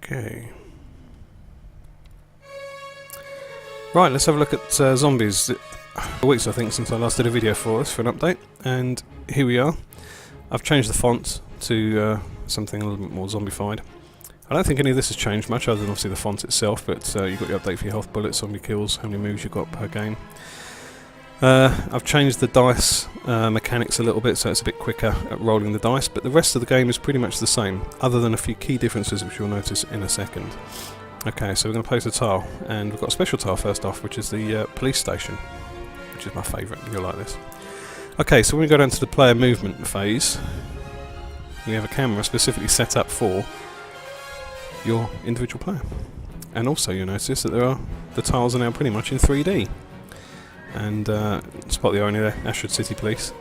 Okay. Right, let's have a look at Zombies. Weeks I think since I last did a video for us for an update, and here we are. I've changed the font to something a little bit more zombified. I don't think any of this has changed much other than obviously the font itself, but you've got your update for your health, bullets, zombie kills, how many moves you've got per game. I've changed the dice mechanics a little bit so it's a bit quicker at rolling the dice, but the rest of the game is pretty much the same, other than a few key differences which you'll notice in a second. Okay, so we're going to place a tile, and we've got a special tile first off, which is the police station, which is my favourite. You'll like this. Okay, so when we go down to the player movement phase, we have a camera specifically set up for your individual player. And also you'll notice that the tiles are now pretty much in 3D. And spot the irony there, Ashford City Police.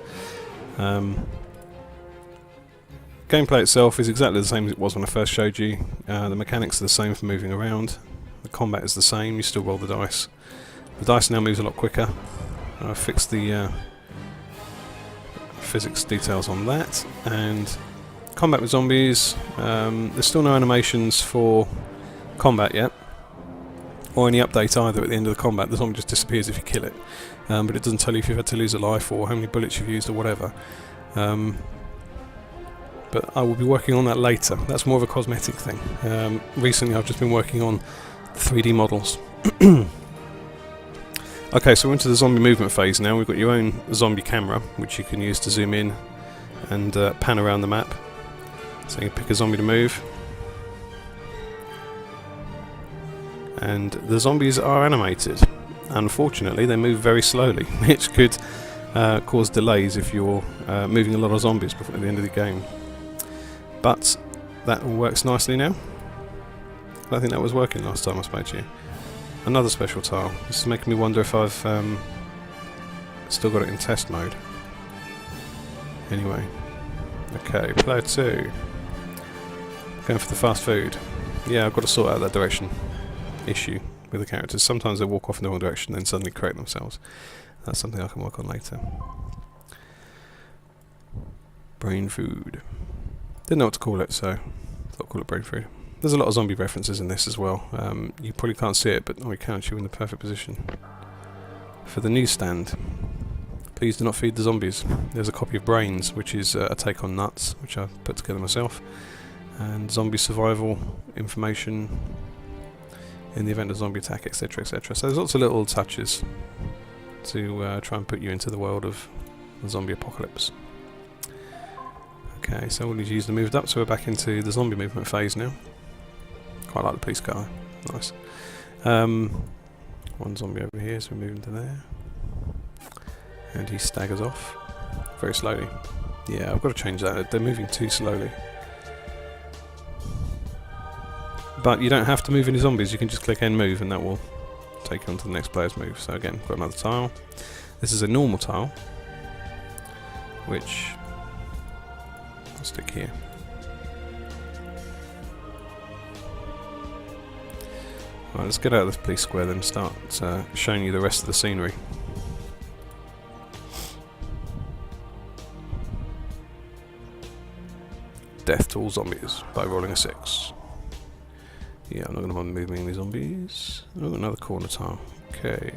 Gameplay itself is exactly the same as it was when I first showed you. The mechanics are the same for moving around. The combat is the same, you still roll the dice. The dice now moves a lot quicker. I've fixed the physics details on that. And combat with zombies, there's still no animations for combat yet, or any update either at the end of the combat. The zombie just disappears if you kill it, but it doesn't tell you if you've had to lose a life or how many bullets you've used or whatever. But I will be working on that later. That's more of a cosmetic thing. Recently I've just been working on 3D models. Okay, so we're into the zombie movement phase now. We've got your own zombie camera, which you can use to zoom in and pan around the map. So you can pick a zombie to move. And the zombies are animated. Unfortunately, they move very slowly, which could cause delays if you're moving a lot of zombies before the end of the game. But that all works nicely now. I don't think that was working last time I spoke to you. Another special tile. This is making me wonder if I've still got it in test mode. Anyway. Okay, player 2. Going for the fast food. Yeah, I've got to sort out that direction issue with the characters. Sometimes they walk off in the wrong direction and then suddenly correct themselves. That's something I can work on later. Brain food. Didn't know what to call it, so I thought I'd call it brain food. There's a lot of zombie references in this as well. You probably can't see it, but I count you in the perfect position. For the newsstand, please do not feed the zombies. There's a copy of Brains, which is a take on Nuts, which I've put together myself. And zombie survival information in the event of zombie attack, etc, etc. So there's lots of little touches to try and put you into the world of the zombie apocalypse. Okay, so all these used and moved up, so we're back into the zombie movement phase now. Quite like the police car, nice. One zombie over here, so we're moving to there. And he staggers off very slowly. Yeah, I've got to change that, they're moving too slowly. But you don't have to move any zombies, you can just click end move and that will take you on to the next player's move. So again, got another tile. This is a normal tile, which I'll stick here. Right, let's get out of this police square then and start showing you the rest of the scenery. Death to all zombies by rolling a 6. Yeah, I'm not going to bother moving any zombies. Oh, another corner tile. Okay.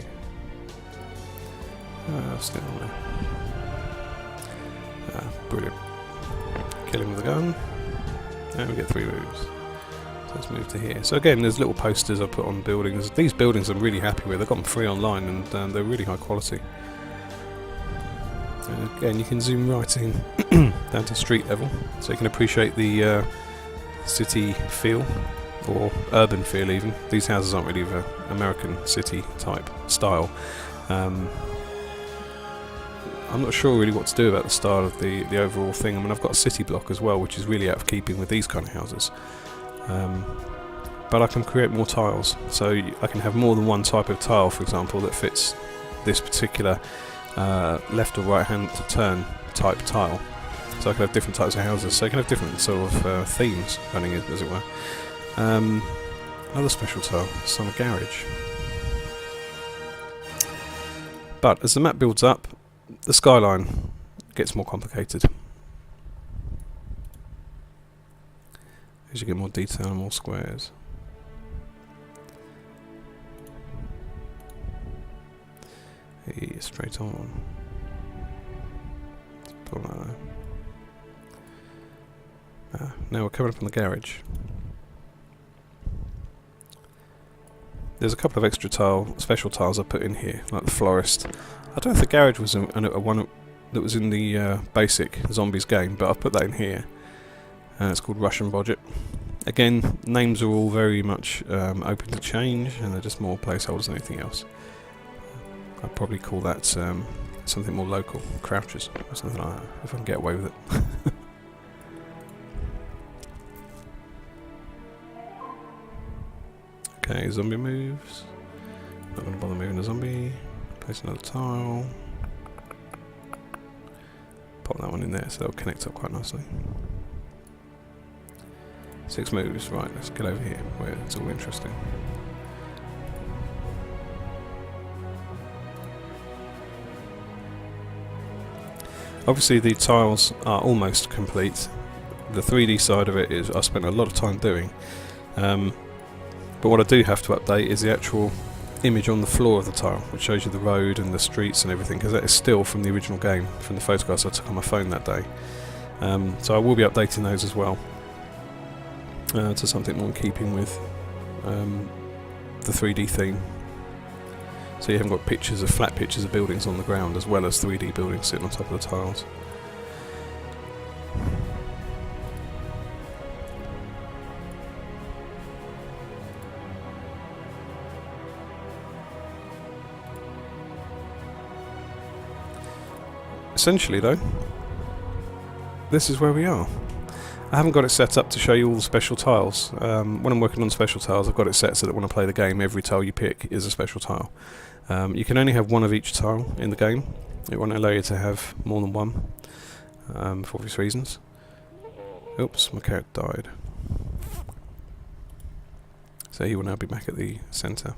Still on there. Brilliant. Kill him with a gun. And we get 3 moves. So let's move to here. So again, there's little posters I put on buildings. These buildings I'm really happy with. I got them free online and they're really high quality. And again, you can zoom right in down to street level, so you can appreciate the city feel. Or urban feel even. These houses aren't really of an American city type style. I'm not sure really what to do about the style of the overall thing. I mean, I've got a city block as well, which is really out of keeping with these kind of houses. But I can create more tiles, so I can have more than one type of tile, for example, that fits this particular left or right hand to turn type tile. So I can have different types of houses, so I can have different sort of themes running, as it were. Another special tile, summer garage. But as the map builds up, the skyline gets more complicated. As you get more detail and more squares. Hey, straight on. Let's pull that out. Now we're coming up on the garage. There's a couple of extra special tiles I put in here, like the florist. I don't know if the garage was one that was in the basic Zombies game, but I've put that in here. It's called Russian Budget. Again, names are all very much open to change, and they're just more placeholders than anything else. I'd probably call that something more local, Crouchers, or something like that, if I can get away with it. Okay, zombie moves. Not going to bother moving the zombie. Place another tile. Pop that one in there so they'll connect up quite nicely. 6 moves, right, let's get over here where it's all interesting. Obviously the tiles are almost complete. The 3D side of it is I spent a lot of time doing. But what I do have to update is the actual image on the floor of the tile, which shows you the road and the streets and everything, because that is still from the original game, from the photographs I took on my phone that day. So I will be updating those as well to something more in keeping with the 3D theme. So you haven't got flat pictures of buildings on the ground as well as 3D buildings sitting on top of the tiles. Essentially though, this is where we are. I haven't got it set up to show you all the special tiles. When I'm working on special tiles, I've got it set so that when I play the game, every tile you pick is a special tile. You can only have one of each tile in the game. It won't allow you to have more than one, for obvious reasons. Oops, my carrot died. So he will now be back at the centre.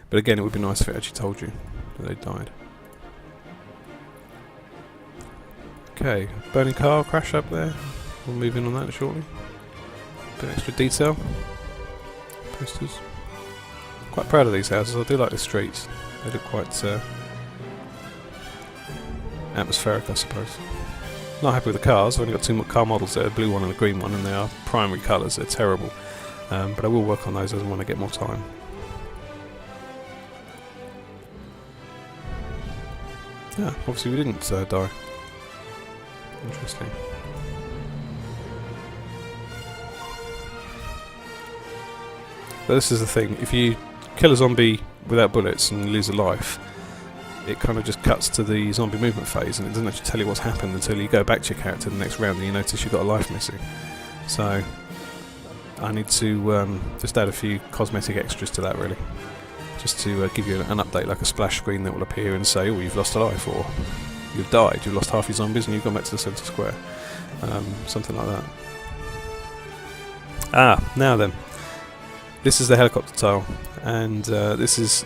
But again, it would be nice if it actually told you that they died. Okay, burning car crash up there. We'll move in on that shortly. Bit extra detail. Posters. Quite proud of these houses. I do like the streets. They look quite atmospheric, I suppose. Not happy with the cars. I've only got 2 car models there, a blue one and a green one, and they are primary colours. They're terrible. But I will work on those as and when I get more time. Yeah, obviously we didn't die. Interesting. But this is the thing, if you kill a zombie without bullets and lose a life, it kind of just cuts to the zombie movement phase and it doesn't actually tell you what's happened until you go back to your character the next round and you notice you've got a life missing. So I need to just add a few cosmetic extras to that really. Just to give you an update, like a splash screen that will appear and say, oh, you've lost a life, or you've died, you've lost half your zombies and you've gone back to the centre square. Something like that. Ah, now then. This is the helicopter tile, and this is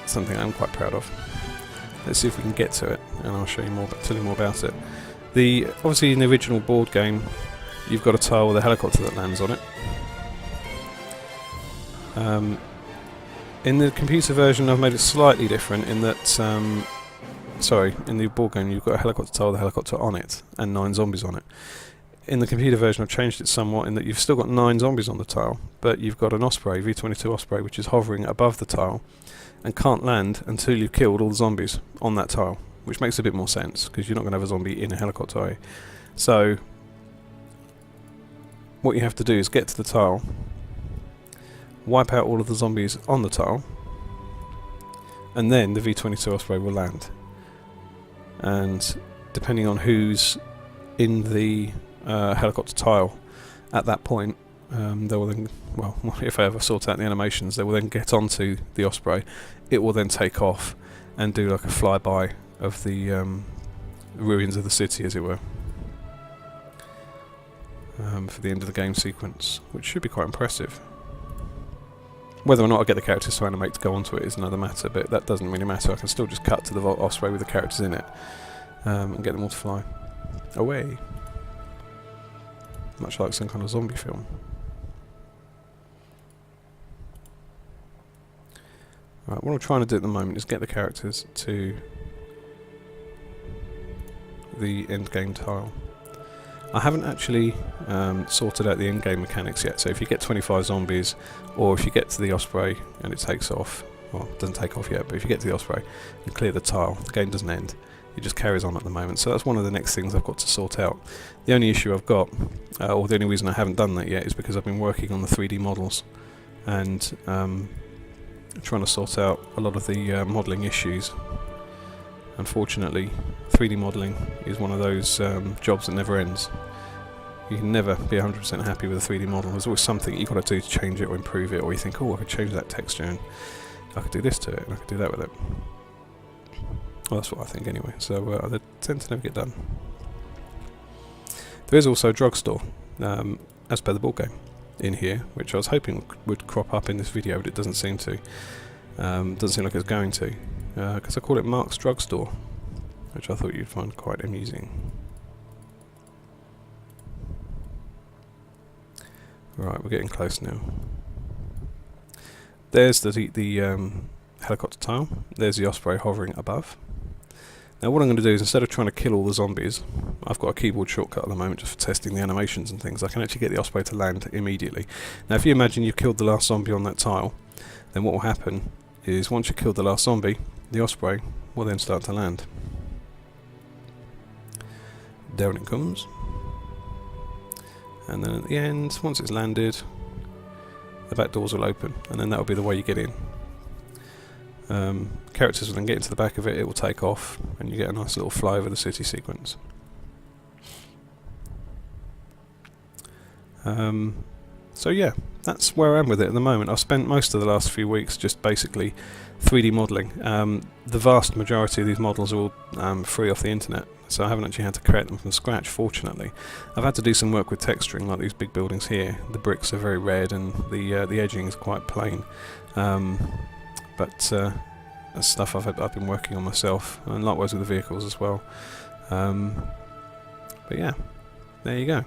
something I'm quite proud of. Let's see if we can get to it, and I'll show you more, tell you more about it. Obviously in the original board game, you've got a tile with a helicopter that lands on it. In the computer version I've made it slightly different in that, in the board game you've got a helicopter tile with a helicopter on it and 9 zombies on it. In the computer version I've changed it somewhat in that you've still got 9 zombies on the tile, but you've got an Osprey, V22 Osprey, which is hovering above the tile and can't land until you've killed all the zombies on that tile, which makes a bit more sense because you're not going to have a zombie in a helicopter, are you? So what you have to do is get to the tile, wipe out all of the zombies on the tile, and then the V22 Osprey will land. And depending on who's in the helicopter tile at that point, they will then, well, if I ever sort out the animations, they will then get onto the Osprey. It will then take off and do like a flyby of the ruins of the city, as it were, for the end of the game sequence, which should be quite impressive. Whether or not I get the characters to animate to go onto it is another matter, but that doesn't really matter. I can still just cut to the Osprey with the characters in it and get them all to fly away. much like some kind of zombie film. Right, what I'm trying to do at the moment is get the characters to the end game tile. I haven't actually sorted out the end game mechanics yet, so if you get 25 zombies, or if you get to the Osprey and it takes off, well, it doesn't take off yet, but if you get to the Osprey and clear the tile, the game doesn't end. It just carries on at the moment, so that's one of the next things I've got to sort out. The only issue I've got, or the only reason I haven't done that yet, is because I've been working on the 3D models and trying to sort out a lot of the modelling issues. Unfortunately, 3D modelling is one of those jobs that never ends. You can never be 100% happy with a 3D model. There's always something you've got to do to change it or improve it, or you think, oh, I could change that texture and I could do this to it and I could do that with it. Well, that's what I think anyway, so they tend to never get done. There is also a drugstore, as per the board game, in here, which I was hoping would crop up in this video, but it doesn't seem to. Doesn't seem like it's going to, because I call it Mark's Drugstore, which I thought you'd find quite amusing. Right, we're getting close now. There's the helicopter tile. There's the Osprey hovering above. Now what I'm going to do is, instead of trying to kill all the zombies, I've got a keyboard shortcut at the moment just for testing the animations and things. I can actually get the Osprey to land immediately. Now if you imagine you've killed the last zombie on that tile, then what will happen is, once you've killed the last zombie, the Osprey will then start to land. Down it comes. And then at the end, once it's landed, the back doors will open, and then that will be the way you get in. Characters will then get into the back of it, it will take off, and you get a nice little fly over the city sequence. So yeah, that's where I am with it at the moment. I've spent most of the last few weeks just basically 3D modelling. The vast majority of these models are all free off the internet, so I haven't actually had to create them from scratch, fortunately. I've had to do some work with texturing, like these big buildings here. The bricks are very red and the edging is quite plain. But that's stuff I've been working on myself, and likewise with the vehicles as well. But yeah, there you go.